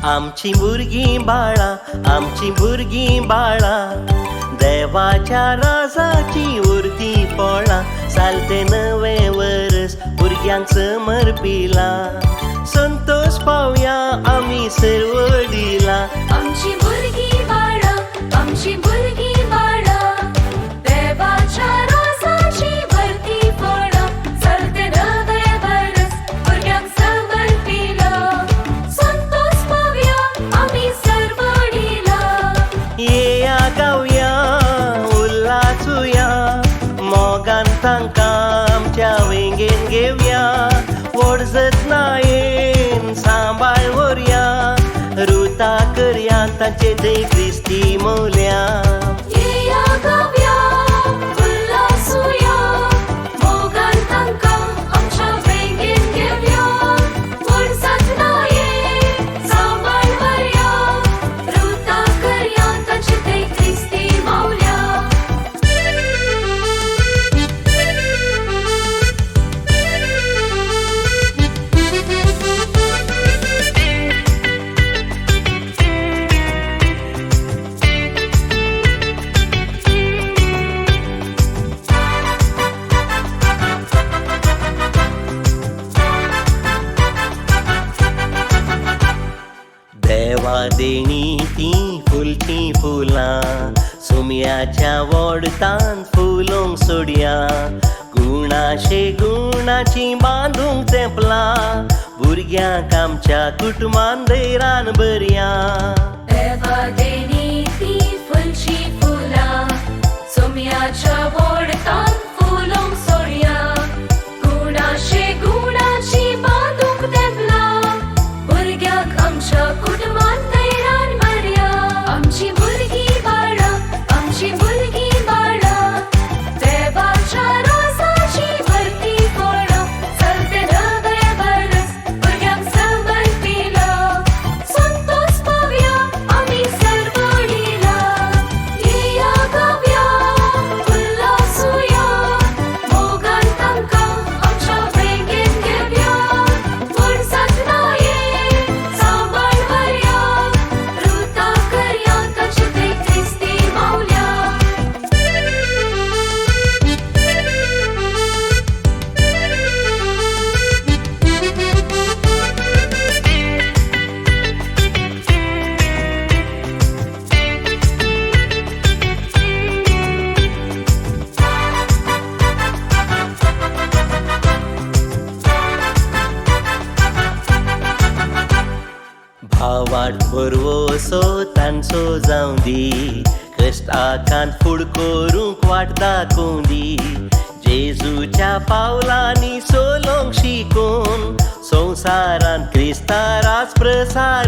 आमची भुरगीं बाळा, आमची भुरगीं बाळा, देवाच्या राजाची उरती पोळा. चालते नवे वरस भुरग्यांक समर्पिला, संतोष पावया आमी सर्वडीला. आमची भुरगीं बाळा, आमची भुरगीं बाळा, देवाच्या राजाची भरती पोळा. चलते नवे वरस भुरग्यांक समर्पिला, संतोष पावया आमी सर्वडीला. येया गावया उल्हासूया, मोगान तांकां आमच्या वेंगेन घेवया. व्हड जतनायेन सांबाळ व्हरया, रुता करया तांचे थंय क्रिस्ती मौल्या. येया गावया उल्हासूया, मोगान तांकां आमच्या वेंगेन घेवया. व्हड जतनायेन सांबाळ व्हरया, रुता करया तांचे थंय क्रिस्ती मौल्या. देवा देणी ती फुलची फुलां, सुम्याच्या वोडतान फुलोंक सोडया. गुणाशे गुणाची बांदूंक तेंपलां, भुरग्यांक आमच्या कुटुंबान दैरान बरया. देवा देणी ती फुलची फुलां, सोम्याच्या वोडतान फुलोंक सोडया. गुणाशे गुणाची बांदूंक तेंपलां, भुरग्यांक आमच्या कुटुंबान दैरान बरया. आमची भुरगीं बाळा, आमची भुरगीं बाळा, देवाच्या राजाची भरती पोळा. चलते नवे वरस भुरग्यांक समर्पिला, संतोष पावया आमी सर्वडीला. येया गावया उल्हासूया, मोगान तांकां आमच्या वेंगेन घेवया. व्हड जतनायेन सांबाळ व्हरया, रुता करया तांचे थंय क्रिस्ती मौल्या. भावाट बरवो सो तांचो जावं दी, कश्ट आकांत फूड करूंक वाट दाखोवं दी. जेजूच्या पावलांनी चलोंक शिकोवन संवसारान क्रिस्ता राज प्रसाद